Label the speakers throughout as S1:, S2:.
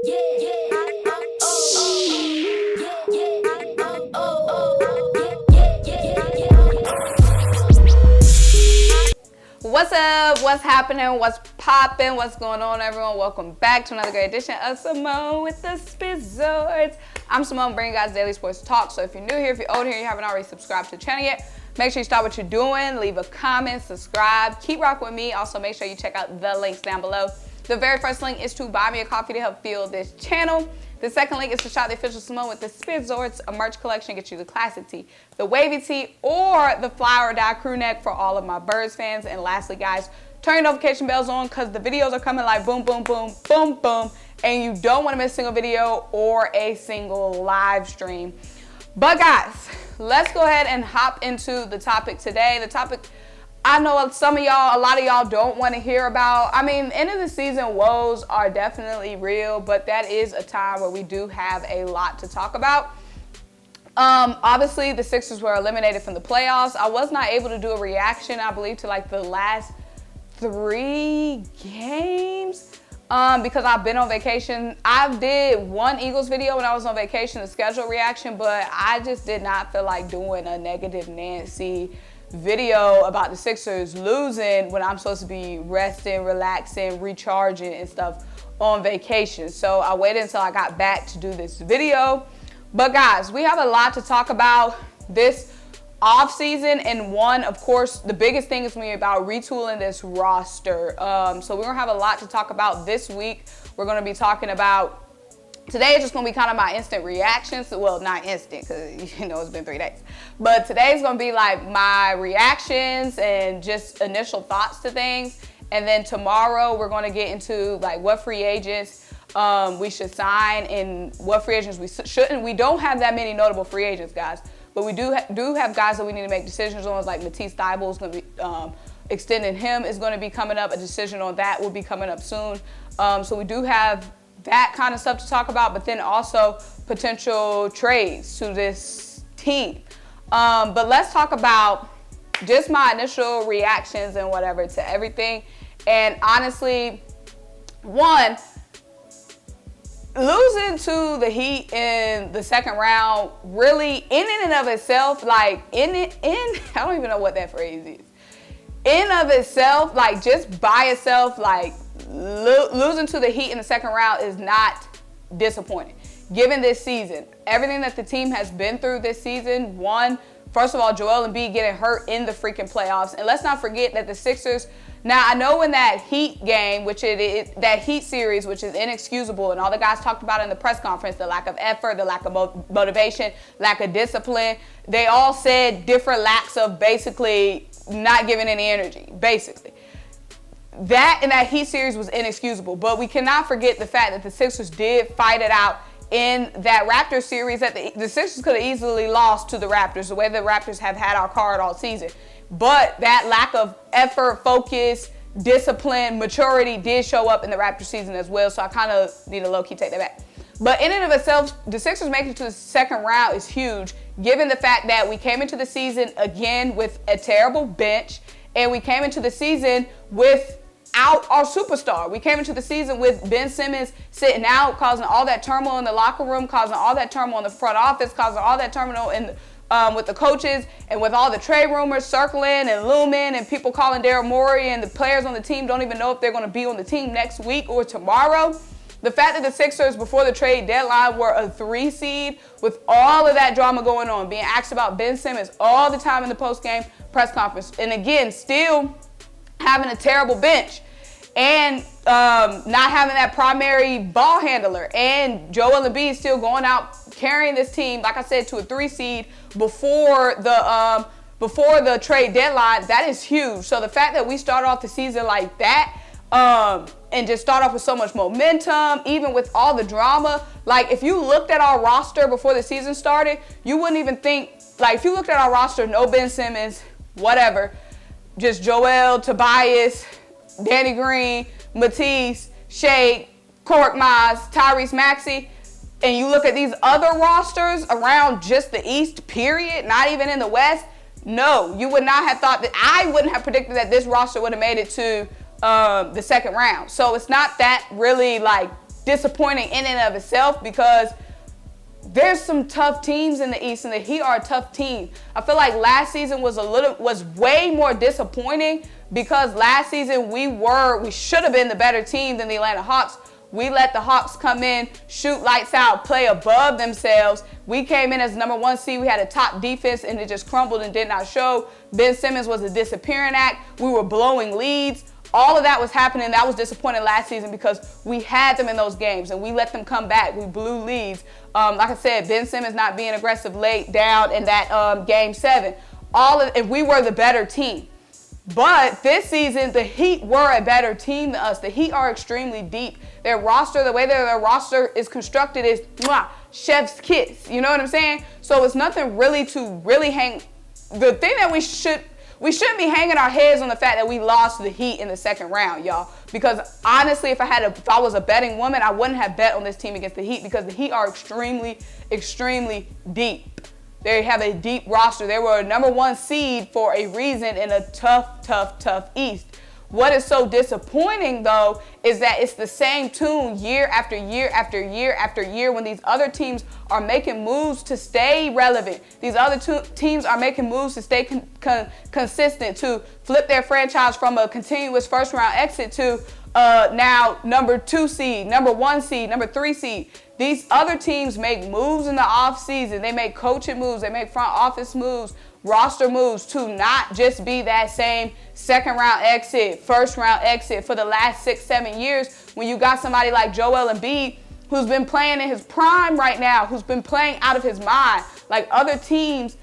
S1: What's up? What's happening? What's popping? What's going on, everyone? Welcome back to another great edition of Simone with the Sports. I'm Simone, bringing you guys daily sports talk. So if you're new here, if you're old here, you haven't already subscribed to the channel yet, make sure you stop what you're doing, leave a comment, subscribe, keep rocking with me. Also, make sure you check out the links down below. The very first link is to buy me a coffee to help fuel this channel. The second link is to shop the official Simone with the Sports, a merch collection. Get you the classic tee, the wavy tee, or the fly or die crew neck for all of my Birds fans. And lastly, guys, turn your notification bells on because the videos are coming like boom, boom, boom, boom, boom. And you don't want to miss a single video or a single live stream. But guys, let's go ahead and hop into the topic today. The topic I know some of y'all, a lot of y'all don't want to hear about. I mean, end of the season woes are definitely real, but that is a time where we do have a lot to talk about. Obviously, the Sixers were eliminated from the playoffs. I was not able to do a reaction, I believe, to like the last 3 games because I've been on vacation. I did one Eagles video when I was on vacation, a scheduled reaction, but I just did not feel like doing a negative Nancy video about the Sixers losing when I'm supposed to be resting, relaxing, recharging and stuff on vacation. So I waited until I got back to do this video. But guys, we have a lot to talk about this off season, and one, of course, the biggest thing is going to be about retooling this roster. So we're going to have a lot to talk about this week. We're going to be talking about today is just going to be kind of my instant reactions. Well, not instant because, you know, it's been 3 days. But today's going to be like my reactions and just initial thoughts to things. And then tomorrow we're going to get into like what free agents we should sign and what free agents we shouldn't. We don't have that many notable free agents, guys. But we do have guys that we need to make decisions on. Like MATISSE THYBULLE is going to be extending him is going to be coming up. A decision on that will be coming up soon. So we do have that kind of stuff to talk about, but then also potential trades to this team. But let's talk about just my initial reactions and whatever to everything. And honestly, one, losing to the Heat in the second round, really in and of itself, like I don't even know what that phrase is. In of itself, like just by itself, like losing to the Heat in the second round is not disappointing. Given this season, everything that the team has been through this season, first of all, Joel Embiid getting hurt in the freaking playoffs. And let's not forget that the Sixers, now I know in that Heat game, that Heat series, which is inexcusable, and all the guys talked about in the press conference, the lack of effort, the lack of motivation, lack of discipline, they all said different lacks of basically not giving any energy, basically. That in that Heat series was inexcusable, but we cannot forget the fact that the Sixers did fight it out in that Raptors series that the Sixers could have easily lost to the Raptors, the way the Raptors have had our card all season. But that lack of effort, focus, discipline, maturity did show up in the Raptors season as well, so I kind of need to low-key take that back. But in and of itself, the Sixers making it to the second round is huge, given the fact that we came into the season again with a terrible bench, and we came into the season without our superstar. We came into the season with Ben Simmons sitting out, causing all that turmoil in the locker room, causing all that turmoil in the front office, causing all that turmoil in with the coaches, and with all the trade rumors circling and looming, and people calling Daryl Morey, and the players on the team don't even know if they're going to be on the team next week or tomorrow. The fact that the Sixers, before the trade deadline, were a 3 seed with all of that drama going on, being asked about Ben Simmons all the time in the post-game press conference, and again, still having a terrible bench, and not having that primary ball handler, and Joel Embiid still going out carrying this team, like I said, to a 3 seed before the trade deadline, that is huge. So the fact that we start off the season like that, and just start off with so much momentum, even with all the drama, like if you looked at our roster before the season started, you wouldn't even think, like if you looked at our roster, no Ben Simmons, whatever, just Joel, Tobias, Danny Green, Matisse, Shea, Korkmaz, Tyrese Maxey, and you look at these other rosters around just the East, period, not even in the West, no, you would not have thought that, I wouldn't have predicted that this roster would have made it to the second round. So it's not that really like disappointing in and of itself because there's some tough teams in the East, and the Heat are a tough team. I feel like last season was way more disappointing because last season we should have been the better team than the Atlanta Hawks. We let the Hawks come in, shoot lights out, play above themselves. We came in as number 1 seed. We had a top defense, and it just crumbled and did not show. Ben Simmons was a disappearing act. We were blowing leads. All of that was happening. That was disappointing last season because we had them in those games and we let them come back. We blew leads. Like I said, Ben Simmons not being aggressive late down in that game 7. And we were the better team. But this season, the Heat were a better team than us. The Heat are extremely deep. Their roster, the way their roster is constructed is chef's kiss. You know what I'm saying? So it's nothing really to really hang. The thing that we shouldn't be hanging our heads on the fact that we lost to the Heat in the second round, y'all. Because honestly, if I was a betting woman, I wouldn't have bet on this team against the Heat because the Heat are extremely, extremely deep. They have a deep roster. They were a number 1 seed for a reason in a tough, tough, tough East. What is so disappointing, though, is that it's the same tune year after year after year after year when these other teams are making moves to stay relevant. These other teams are making moves to stay consistent, to flip their franchise from a continuous first-round exit to now number 2 seed, number 1 seed, number 3 seed. These other teams make moves in the offseason. They make coaching moves. They make front office moves, roster moves to not just be that same second-round exit, first-round exit for the last 6-7 years when you got somebody like Joel Embiid who's been playing in his prime right now, who's been playing out of his mind. Like other teams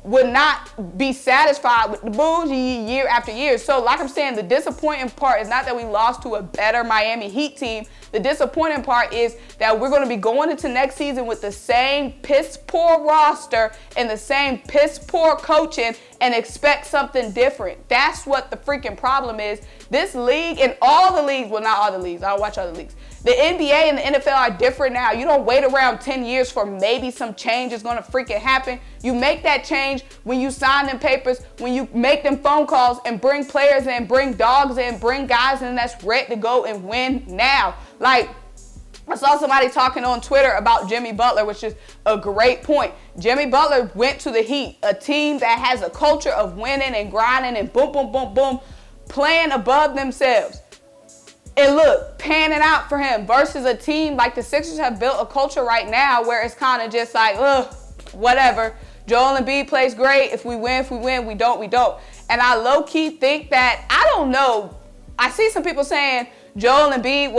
S1: would not be satisfied with the bougie year after year. So like I'm saying, the disappointing part is not that we lost to a better Miami Heat team. The disappointing part is that we're going to be going into next season with the same piss-poor roster and the same piss-poor coaching and expect something different. That's what the freaking problem is. This league and all the leagues, well, not all the leagues. I don't watch other leagues. The NBA and the NFL are different now. You don't wait around 10 years for maybe some change is going to freaking happen. You make that change when you sign them papers, when you make them phone calls and bring players in, bring dogs in, bring guys in that's ready to go and win now. Like, I saw somebody talking on Twitter about Jimmy Butler, which is a great point. Jimmy Butler went to the Heat, a team that has a culture of winning and grinding and boom, boom, boom, boom, playing above themselves. And look, panning out for him versus a team like the Sixers have built a culture right now where it's kind of just like, whatever. Joel Embiid plays great. If we win, we don't, we don't. And I low-key think that, I don't know, I see some people saying Joel Embiid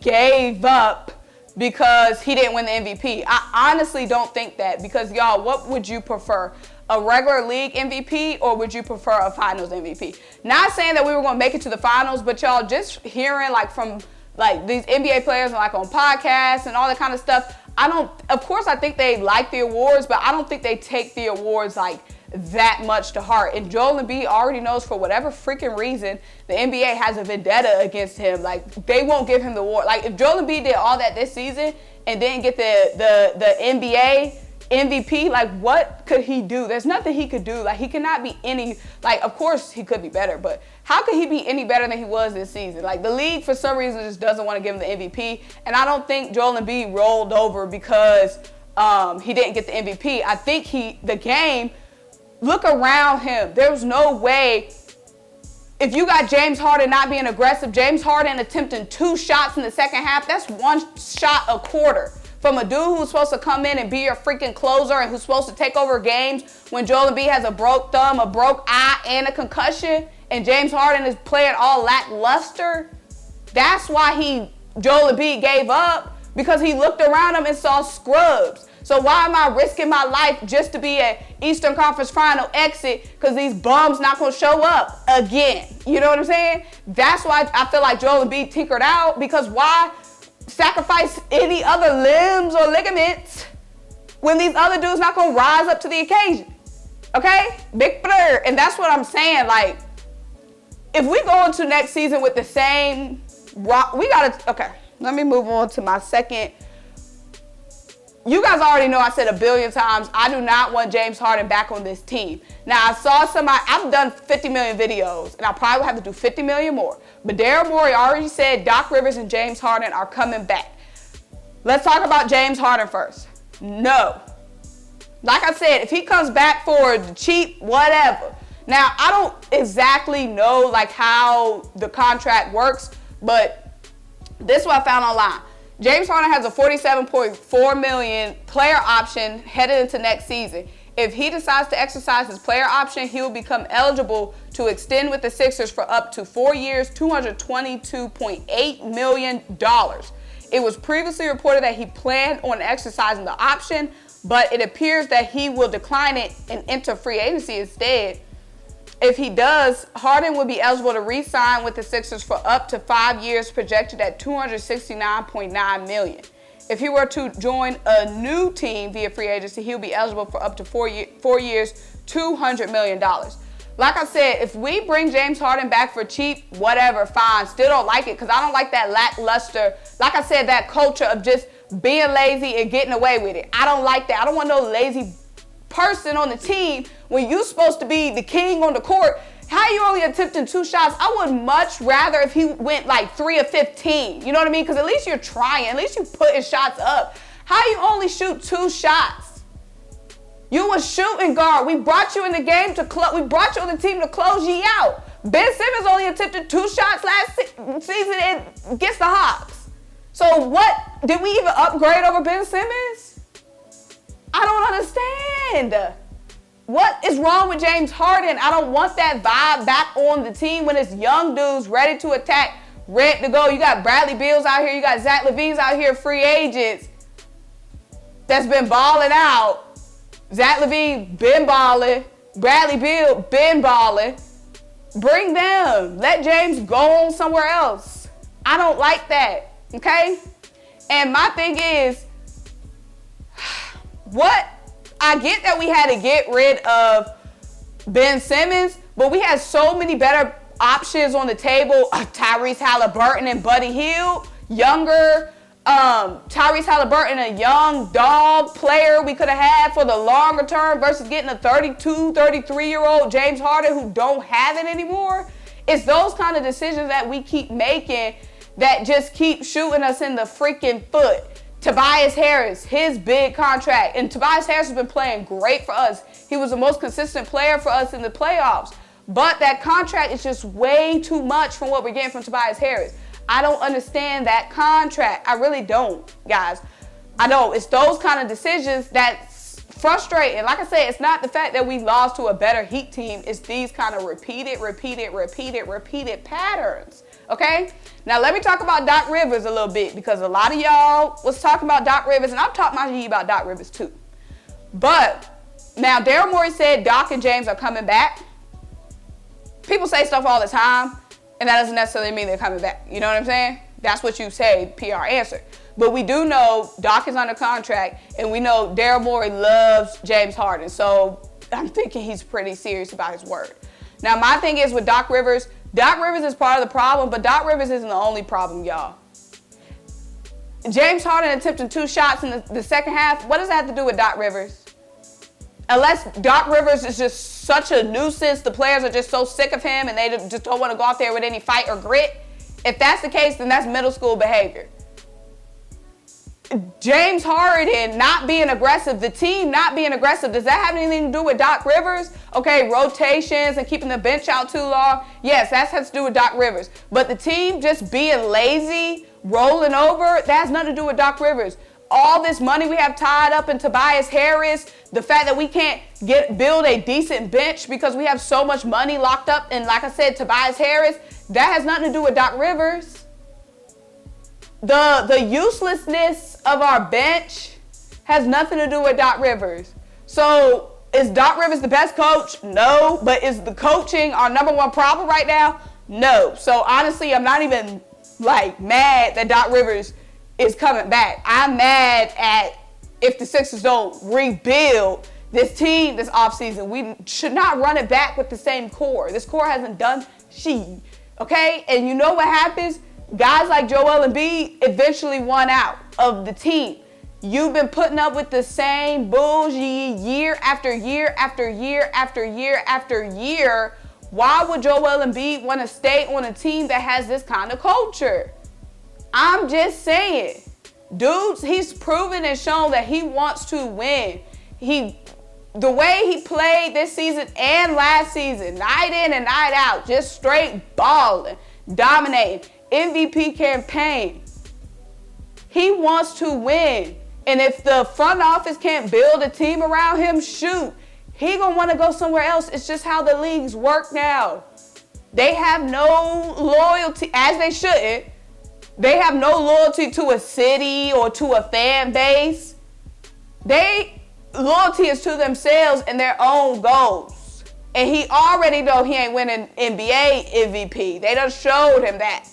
S1: gave up because he didn't win the MVP. I honestly don't think that because, y'all, what would you prefer? A regular league MVP or would you prefer a finals MVP? Not saying that we were going to make it to the finals, but y'all just hearing like from like these NBA players and like on podcasts and all that kind of stuff. Of course I think they like the awards, but I don't think they take the awards like that much to heart. And Joel Embiid already knows for whatever freaking reason, the NBA has a vendetta against him. Like they won't give him the award. Like if Joel Embiid did all that this season and didn't get the NBA MVP, like what could he do? There's nothing he could do. Like he cannot be any, like of course he could be better, but how could he be any better than he was this season? Like the league for some reason just doesn't want to give him the MVP, and I don't think Joel Embiid rolled over because he didn't get the MVP. I think the game, look around him. There's no way. If you got James Harden not being aggressive, James Harden attempting 2 shots in the second half, that's 1 shot a quarter. From a dude who's supposed to come in and be your freaking closer and who's supposed to take over games when Joel Embiid has a broke thumb, a broke eye, and a concussion, and James Harden is playing all lackluster. That's why Joel Embiid gave up, because he looked around him and saw scrubs. So why am I risking my life just to be an Eastern Conference Final exit because these bums not going to show up again? You know what I'm saying? That's why I feel like Joel Embiid tinkered out, because why sacrifice any other limbs or ligaments when these other dudes not going to rise up to the occasion? Okay? Big blur. And that's what I'm saying. Like, if we go into next season with the same okay, let me move on to my second. You guys already know I said 1 billion times, I do not want James Harden back on this team. Now, I saw somebody, I've done 50 million videos, and I probably will have to do 50 million more. But Daryl Morey already said Doc Rivers and James Harden are coming back. Let's talk about James Harden first. No. Like I said, if he comes back for the cheap, whatever. Now, I don't exactly know like how the contract works, but this is what I found online. James Harden has a $47.4 million player option headed into next season. If he decides to exercise his player option, he will become eligible to extend with the Sixers for up to 4 years, $222.8 million. It was previously reported that he planned on exercising the option, but it appears that he will decline it and enter free agency instead. If he does, Harden will be eligible to re-sign with the Sixers for up to 5 years, projected at $269.9 million. If he were to join a new team via free agency, he'll be eligible for up to 4 years, $200 million. Like I said, if we bring James Harden back for cheap, whatever, fine. Still don't like it because I don't like that lackluster, like I said, that culture of just being lazy and getting away with it. I don't like that. I don't want no lazy person on the team when you're supposed to be the king on the court. How you only attempting 2 shots? I would much rather if he went like 3 of 15. You know what I mean? Because at least you're trying. At least you putting shots up. How you only shoot 2 shots? You was shooting guard. We brought you in the game to we brought you on the team to close ye out. Ben Simmons only attempted 2 shots last season against the Hawks. So what? Did we even upgrade over Ben Simmons? I don't understand. What is wrong with James Harden? I don't want that vibe back on the team when it's young dudes ready to attack, ready to go. You got Bradley Beals out here. You got Zach LaVine's out here, free agents that's been balling out. Zach LaVine been balling. Bradley Beal been balling. Bring them. Let James go on somewhere else. I don't like that, okay? And my thing is, what? I get that we had to get rid of Ben Simmons, but we had so many better options on the table. Tyrese Halliburton and Buddy Hield, younger. Tyrese Halliburton, a young dog player we could have had for the longer term versus getting a 32, 33-year-old James Harden who don't have it anymore. It's those kind of decisions that we keep making that just keep shooting us in the freaking foot. Tobias Harris, his big contract, and Tobias Harris has been playing great for us. He was the most consistent player for us in the playoffs. But that contract is just way too much from what we're getting from Tobias Harris. I don't understand that contract. I really don't, guys. I know it's those kind of decisions that's frustrating. Like I said, it's not the fact that we lost to a better Heat team. It's these kind of repeated patterns. Okay? Now let me talk about Doc Rivers a little bit because a lot of y'all was talking about Doc Rivers, and I'm talking about Doc Rivers too. But now Daryl Morey said Doc and James are coming back. People say stuff all the time, and that doesn't necessarily mean they're coming back. You know what I'm saying? That's what you say, PR answer. But we do know Doc is under contract, and we know Daryl Morey loves James Harden. So I'm thinking he's pretty serious about his word. Now my thing is with Doc Rivers is part of the problem, but Doc Rivers isn't the only problem, y'all. James Harden attempting 2 shots in the second half, what does that have to do with Doc Rivers? Unless Doc Rivers is just such a nuisance, the players are just so sick of him and they just don't want to go out there with any fight or grit. If that's the case, then that's middle school behavior. James Harden not being aggressive, the team not being aggressive, does that have anything to do with Doc Rivers? Okay, rotations and keeping the bench out too long. Yes, that has to do with Doc Rivers. But the team just being lazy, rolling over, that has nothing to do with Doc Rivers. All this money we have tied up in Tobias Harris, the fact that we can't build a decent bench because we have so much money locked up in, like I said, Tobias Harris, that has nothing to do with Doc Rivers. The uselessness of our bench has nothing to do with Doc Rivers. So is Doc Rivers the best coach? No. But is the coaching our #1 problem right now? No. So honestly, I'm not even like mad that Doc Rivers is coming back. I'm mad at if the Sixers don't rebuild this team this offseason. We should not run it back with the same core. This core hasn't done shit. Okay? And you know what happens? Guys like Joel Embiid eventually won out of the team. You've been putting up with the same bullshit year after year after year after year after year. Why would Joel Embiid want to stay on a team that has this kind of culture? I'm just saying. Dudes, he's proven and shown that he wants to win. The way he played this season and last season, night in and night out, just straight balling, dominating, MVP campaign. He wants to win. And if the front office can't build a team around him, shoot, he gonna want to go somewhere else. It's just how the leagues work now. They have no loyalty, as they shouldn't. They have no loyalty to a city or to a fan base. Loyalty is to themselves and their own goals. And he already know he ain't winning NBA MVP. They done showed him that.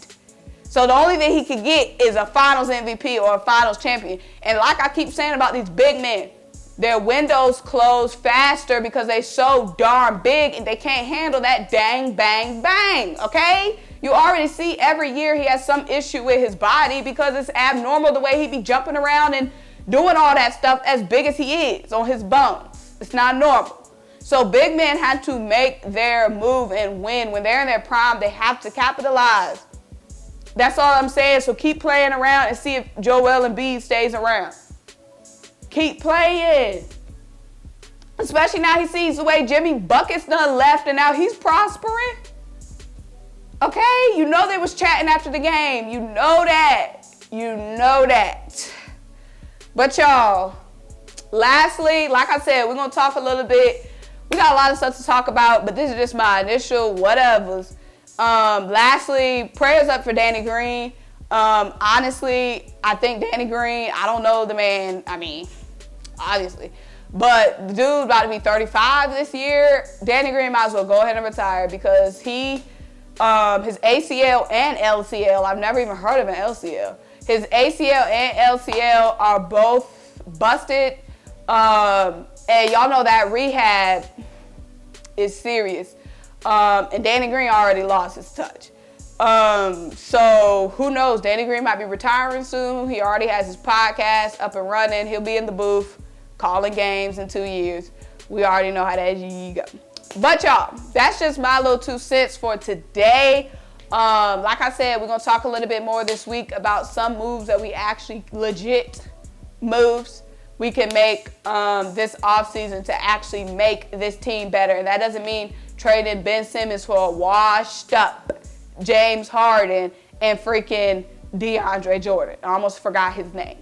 S1: So the only thing he could get is a finals MVP or a finals champion. And like I keep saying about these big men, their windows close faster because they so darn big and they can't handle that dang, bang, bang, okay? You already see every year he has some issue with his body because it's abnormal the way he be jumping around and doing all that stuff as big as he is on his bones. It's not normal. So big men had to make their move and win. When they're in their prime, they have to capitalize. That's all I'm saying. So keep playing around and see if Joel Embiid stays around. Keep playing. Especially now he sees the way Jimmy Buckets done left and now he's prospering. Okay? You know they was chatting after the game. You know that. You know that. But y'all, lastly, like I said, we're going to talk a little bit. We got a lot of stuff to talk about, but this is just my initial whatevers. Lastly, prayers up for Danny Green. Honestly, I think Danny Green, I don't know the man, I mean, obviously. But the dude's about to be 35 this year. Danny Green might as well go ahead and retire because his ACL and LCL, I've never even heard of an LCL. His ACL and LCL are both busted. And y'all know that rehab is serious. And Danny Green already lost his touch. So who knows? Danny Green might be retiring soon. He already has his podcast up and running. He'll be in the booth calling games in 2 years. We already know how that go. But y'all, that's just my little 2 cents for today. Like I said, we're going to talk a little bit more this week about some moves that we actually legit moves we can make this offseason to actually make this team better. And that doesn't mean trading Ben Simmons for a washed up James Harden and freaking DeAndre Jordan. I almost forgot his name.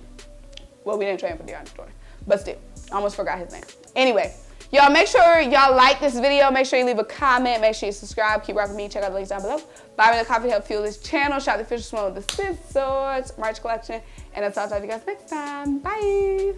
S1: Well, we didn't trade him for DeAndre Jordan, but still, I almost forgot his name. Anyway, y'all make sure y'all like this video. Make sure you leave a comment. Make sure you subscribe. Keep rocking me. Check out the links down below. Buy me the coffee to help fuel this channel. Shop the official Simone with the Sports merch collection. And I'll talk to you guys next time. Bye.